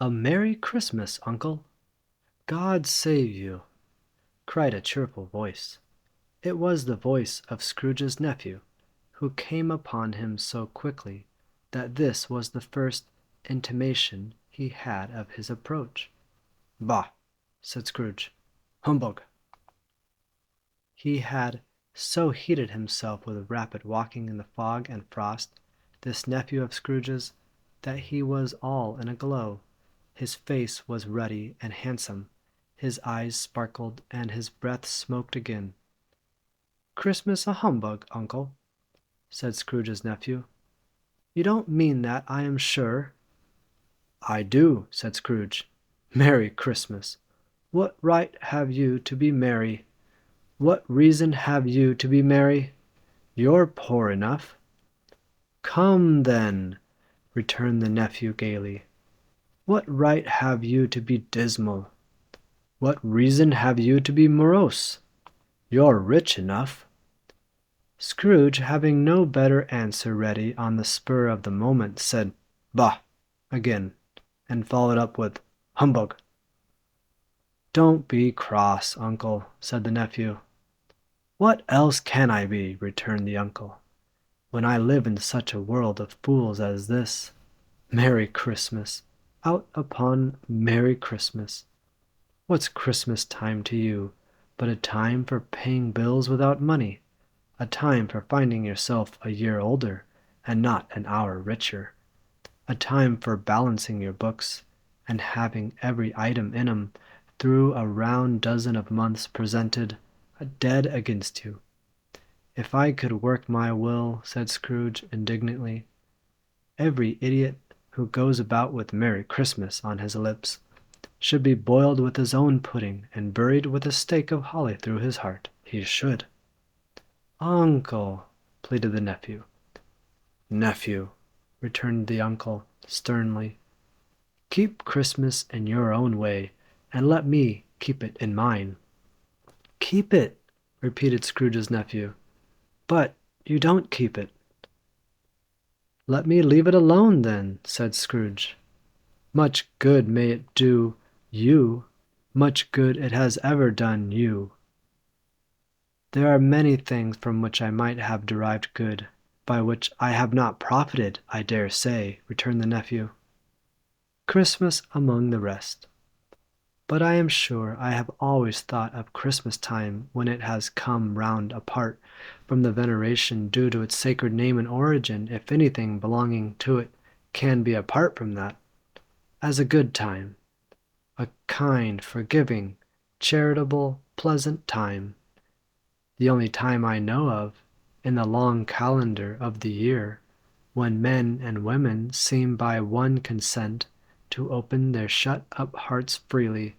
"A Merry Christmas, uncle! God save you!" cried a cheerful voice. It was the voice of Scrooge's nephew, who came upon him so quickly that this was the first intimation he had of his approach. "Bah!" said Scrooge. "Humbug!" He had so heated himself with rapid walking in the fog and frost, this nephew of Scrooge's, that he was all in a glow. His face was ruddy and handsome, his eyes sparkled, and his breath smoked again. "Christmas a humbug, uncle," said Scrooge's nephew. "You don't mean that, I am sure." "I do," said Scrooge. "Merry Christmas! What right have you to be merry? What reason have you to be merry? You're poor enough." "Come, then," returned the nephew gaily, "what right have you to be dismal? What reason have you to be morose? You're rich enough." Scrooge, having no better answer ready on the spur of the moment, said "Bah!" again, and followed up with "Humbug!" "Don't be cross, uncle," said the nephew. "What else can I be?" returned the uncle, "when I live in such a world of fools as this? Merry Christmas! Out upon Merry Christmas! What's Christmas time to you but a time for paying bills without money, a time for finding yourself a year older and not an hour richer, a time for balancing your books, and having every item in 'em through a round dozen of months presented dead against you?" "If I could work my will," said Scrooge indignantly, "every idiot who goes about with Merry Christmas on his lips should be boiled with his own pudding and buried with a stake of holly through his heart. He should." "Uncle!" pleaded the nephew. "Nephew," returned the uncle sternly, "keep Christmas in your own way, and let me keep it in mine." "Keep it!" repeated Scrooge's nephew. "But you don't keep it." "Let me leave it alone, then," said Scrooge. "Much good may it do you, much good it has ever done you." "There are many things from which I might have derived good, by which I have not profited, I dare say," returned the nephew. "Christmas among the rest. But I am sure I have always thought of Christmas time, when it has come round apart from the veneration due to its sacred name and origin, if anything belonging to it can be apart from that, as a good time, a kind, forgiving, charitable, pleasant time, the only time I know of, in the long calendar of the year, when men and women seem by one consent to open their shut-up hearts freely,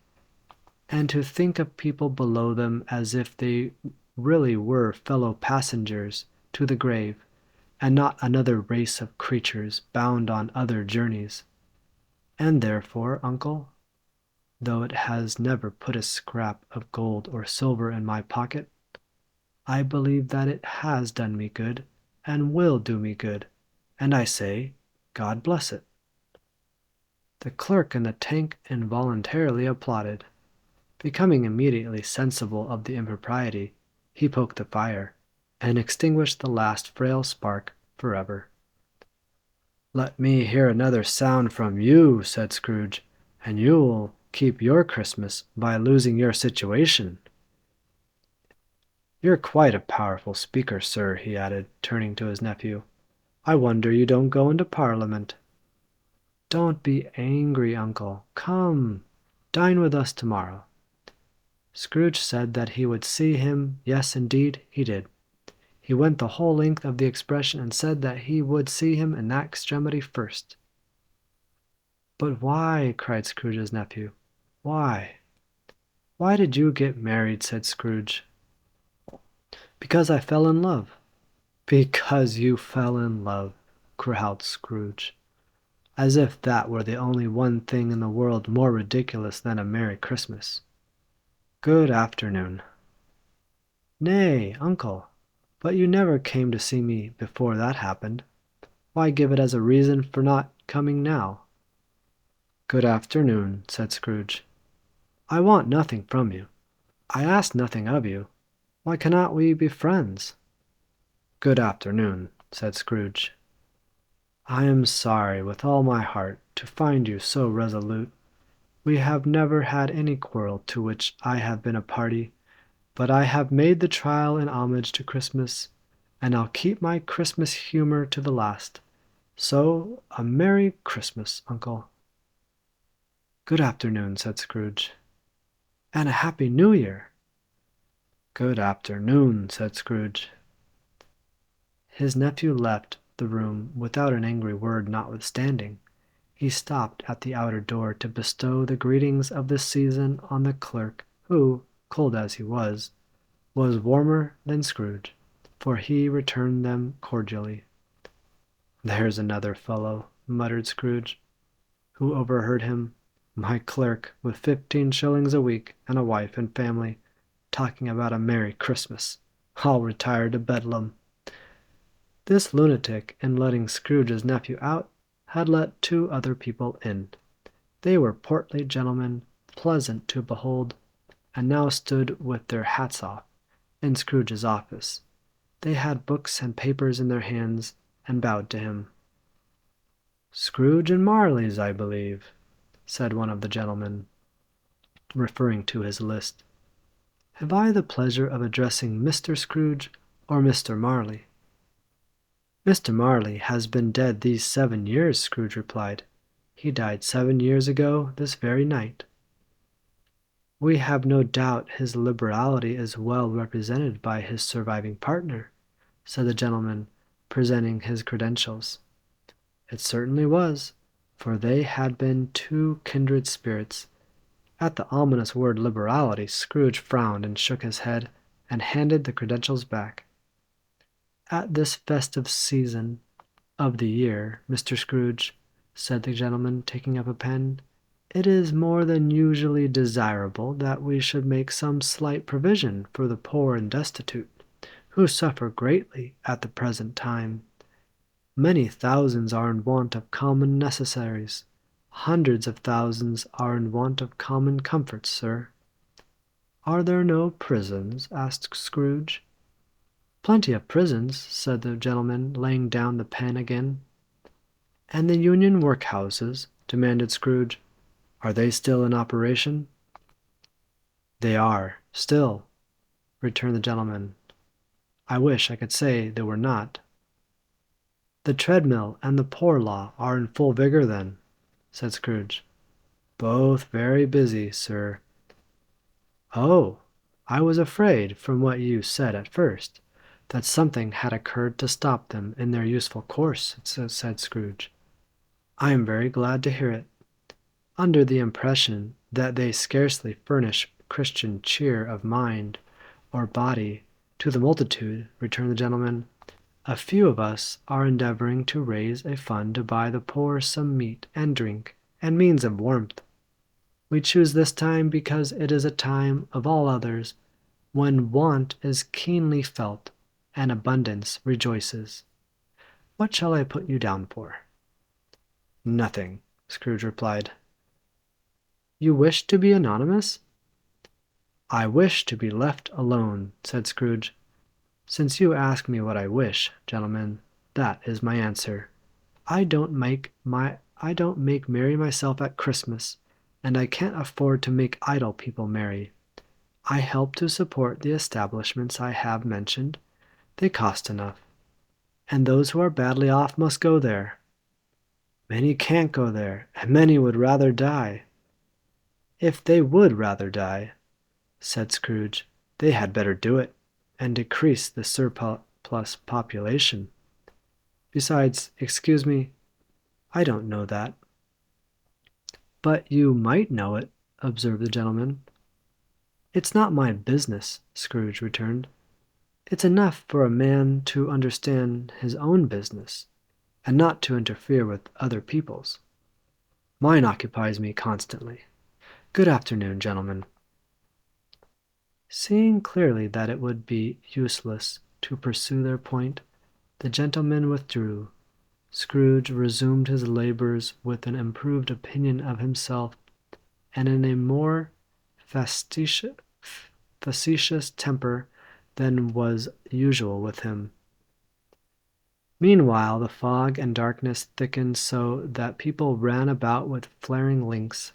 and to think of people below them as if they really were fellow passengers to the grave, and not another race of creatures bound on other journeys. And therefore, uncle, though it has never put a scrap of gold or silver in my pocket, I believe that it has done me good, and will do me good, and I say, God bless it." The clerk in the tank involuntarily applauded. Becoming immediately sensible of the impropriety, he poked the fire, and extinguished the last frail spark forever. "Let me hear another sound from you," said Scrooge, "and you'll keep your Christmas by losing your situation. You're quite a powerful speaker, sir," he added, turning to his nephew. "I wonder you don't go into Parliament." "Don't be angry, uncle. Come, dine with us tomorrow." Scrooge said that he would see him. Yes, indeed, he did. He went the whole length of the expression, and said that he would see him in that extremity first. "But why?" cried Scrooge's nephew. "Why?" "Why did you get married?" said Scrooge. "Because I fell in love." "Because you fell in love," growled Scrooge, as if that were the only one thing in the world more ridiculous than a Merry Christmas. "Good afternoon." "Nay, uncle, but you never came to see me before that happened. Why give it as a reason for not coming now?" "Good afternoon," said Scrooge. "I want nothing from you. I ask nothing of you. Why cannot we be friends?" "Good afternoon," said Scrooge. "I am sorry with all my heart to find you so resolute. We have never had any quarrel to which I have been a party, but I have made the trial in homage to Christmas, and I'll keep my Christmas humor to the last. So, a Merry Christmas, Uncle." "Good afternoon," said Scrooge. "And a Happy New Year." "Good afternoon," said Scrooge. His nephew left the room without an angry word notwithstanding. He stopped at the outer door to bestow the greetings of the season on the clerk, who, cold as he was warmer than Scrooge, for he returned them cordially. "There's another fellow," muttered Scrooge, who overheard him. "My clerk, with 15 shillings a week, and a wife and family, talking about a Merry Christmas. I'll retire to Bedlam." This lunatic, in letting Scrooge's nephew out, had let two other people in. They were portly gentlemen, pleasant to behold, and now stood with their hats off in Scrooge's office. They had books and papers in their hands, and bowed to him. "Scrooge and Marley's, I believe," said one of the gentlemen, referring to his list. "Have I the pleasure of addressing Mr. Scrooge or Mr. Marley?" "Mr. Marley has been dead these 7 years," Scrooge replied. "He died 7 years ago this very night." "We have no doubt his liberality is well represented by his surviving partner," said the gentleman, presenting his credentials. It certainly was, for they had been two kindred spirits. At the ominous word liberality, Scrooge frowned and shook his head, and handed the credentials back. "At this festive season of the year, Mr. Scrooge," said the gentleman, taking up a pen, "it is more than usually desirable that we should make some slight provision for the poor and destitute, who suffer greatly at the present time. Many thousands are in want of common necessaries. Hundreds of thousands are in want of common comforts, sir." "Are there no prisons?" asked Scrooge. "Plenty of prisons," said the gentleman, laying down the pen again. "And the Union workhouses?" demanded Scrooge. "Are they still in operation?" "They are, still," returned the gentleman. "I wish I could say they were not." "The treadmill and the poor law are in full vigor, then?" said Scrooge. "Both very busy, sir." "Oh, I was afraid, from what you said at first, that something had occurred to stop them in their useful course," said Scrooge. "I am very glad to hear it." "Under the impression that they scarcely furnish Christian cheer of mind or body to the multitude," returned the gentleman, "a few of us are endeavoring to raise a fund to buy the poor some meat and drink and means of warmth. We choose this time because it is a time of all others when want is keenly felt and abundance rejoices. What shall I put you down for?" "Nothing," Scrooge replied. "You wish to be anonymous?" "I wish to be left alone," said Scrooge. "Since you ask me what I wish, gentlemen, that is my answer. I don't make merry myself at Christmas, and I can't afford to make idle people merry. I help to support the establishments I have mentioned. They cost enough, and those who are badly off must go there. Many can't go there, and many would rather die." "If they would rather die," said Scrooge, "they had better do it, and decrease the surplus population. Besides, excuse me, I don't know that." "But you might know it," observed the gentleman. "It's not my business," Scrooge returned. "It's enough for a man to understand his own business, and not to interfere with other people's. Mine occupies me constantly. Good afternoon, gentlemen." Seeing clearly that it would be useless to pursue their point, the gentlemen withdrew. Scrooge resumed his labors with an improved opinion of himself, and in a more facetious, facetious temper than was usual with him. Meanwhile the fog and darkness thickened so that people ran about with flaring links,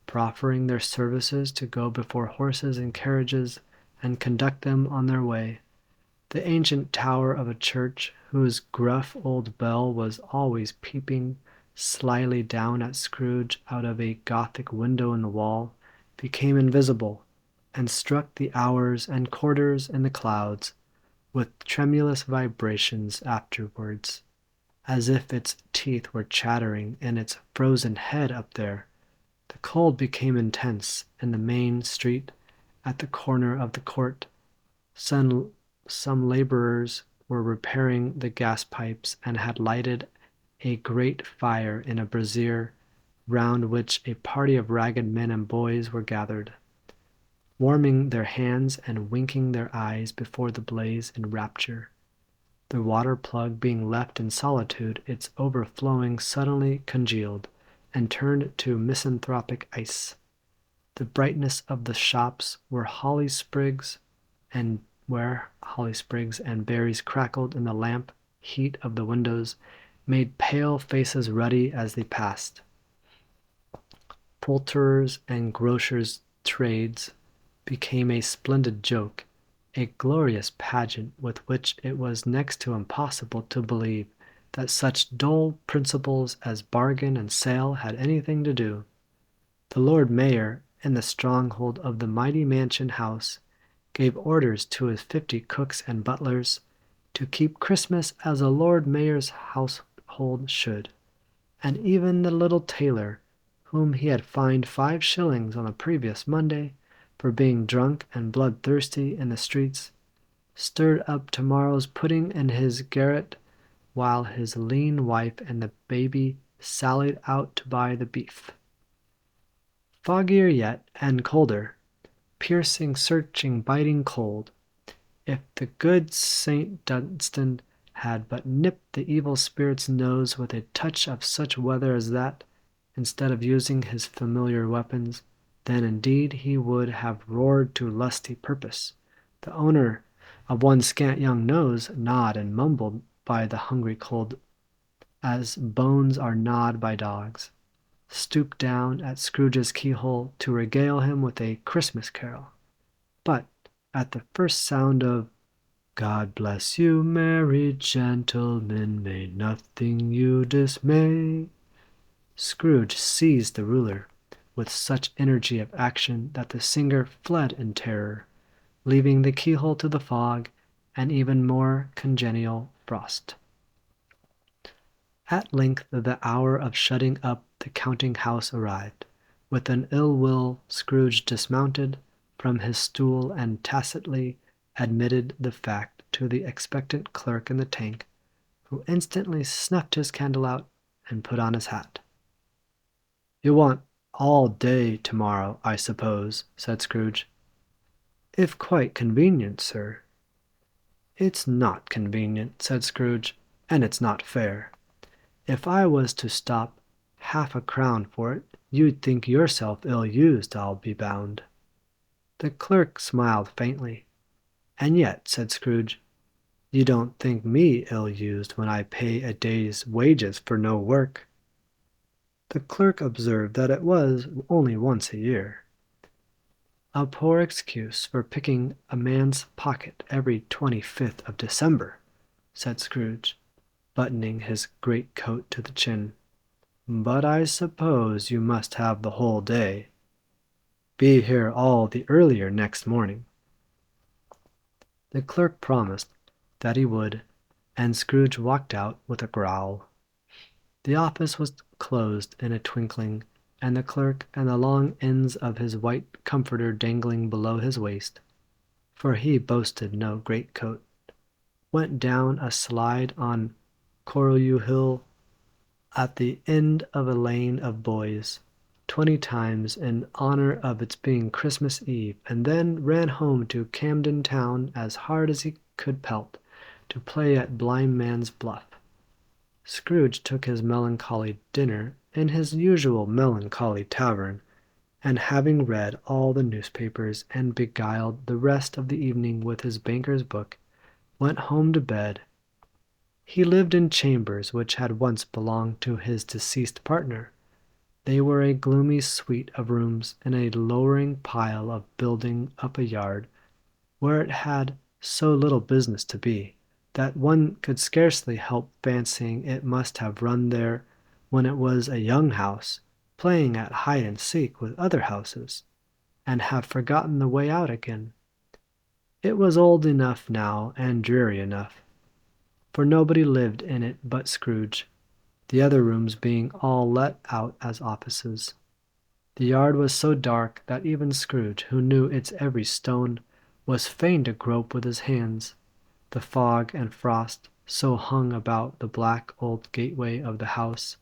proffering their services to go before horses and carriages and conduct them on their way. The ancient tower of a church, whose gruff old bell was always peeping slyly down at Scrooge out of a Gothic window in the wall, became invisible, and struck the hours and quarters in the clouds with tremulous vibrations afterwards, as if its teeth were chattering in its frozen head up there. The cold became intense in the main street at the corner of the court. Some, some laborers were repairing the gas pipes and had lighted a great fire in a brazier, round which a party of ragged men and boys were gathered, warming their hands and winking their eyes before the blaze in rapture. The water plug being left in solitude, its overflowing suddenly congealed, and turned to misanthropic ice. The brightness of the shops and where holly sprigs and berries crackled in the lamp heat of the windows, made pale faces ruddy as they passed. Poulterers' and grocers' trades became a splendid joke, a glorious pageant with which it was next to impossible to believe that such dull principles as bargain and sale had anything to do. The Lord Mayor, in the stronghold of the mighty mansion house, gave orders to his 50 cooks and butlers to keep Christmas as a Lord Mayor's household should, and even the little tailor, whom he had fined 5 shillings on the previous Monday for being drunk and bloodthirsty in the streets, stirred up tomorrow's pudding in his garret, while his lean wife and the baby sallied out to buy the beef. Foggier yet, and colder, piercing, searching, biting cold. If the good St. Dunstan had but nipped the evil spirit's nose with a touch of such weather as that, instead of using his familiar weapons, then indeed he would have roared to lusty purpose. The owner of one scant young nose gnawed and mumbled by the hungry cold, as bones are gnawed by dogs, stooped down at Scrooge's keyhole to regale him with a Christmas carol. But at the first sound of "God bless you, merry gentlemen, may nothing you dismay," Scrooge seized the ruler with such energy of action that the singer fled in terror, leaving the keyhole to the fog and even more congenial frost. At length the hour of shutting up the counting-house arrived. With an ill will Scrooge dismounted from his stool and tacitly admitted the fact to the expectant clerk in the tank, who instantly snuffed his candle out and put on his hat. "You want all day tomorrow, I suppose," said Scrooge. "If quite convenient, sir." "It's not convenient," said Scrooge, "and it's not fair. If I was to stop 1/2 crown for it, you'd think yourself ill-used, I'll be bound." The clerk smiled faintly. "And yet," said Scrooge, "you don't think me ill-used when I pay a day's wages for no work." The clerk observed that it was only once a year. "A poor excuse for picking a man's pocket every 25th of December," said Scrooge, buttoning his great-coat to the chin. "But I suppose you must have the whole day. Be here all the earlier next morning." The clerk promised that he would, and Scrooge walked out with a growl. The office was closed in a twinkling, and the clerk, and the long ends of his white comforter dangling below his waist, for he boasted no greatcoat, went down a slide on Corlew Hill at the end of a lane of boys, 20 times in honor of its being Christmas Eve, and then ran home to Camden Town as hard as he could pelt, to play at Blind Man's Bluff. Scrooge took his melancholy dinner in his usual melancholy tavern, and having read all the newspapers and beguiled the rest of the evening with his banker's book, went home to bed. He lived in chambers which had once belonged to his deceased partner. They were a gloomy suite of rooms in a lowering pile of building up a yard, where it had so little business to be, that one could scarcely help fancying it must have run there when it was a young house, playing at hide and seek with other houses, and have forgotten the way out again. It was old enough now and dreary enough, for nobody lived in it but Scrooge, the other rooms being all let out as offices. The yard was so dark that even Scrooge, who knew its every stone, was fain to grope with his hands. The fog and frost so hung about the black old gateway of the house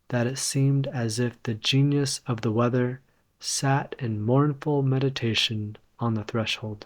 that it seemed as if the genius of the weather sat in mournful meditation on the threshold.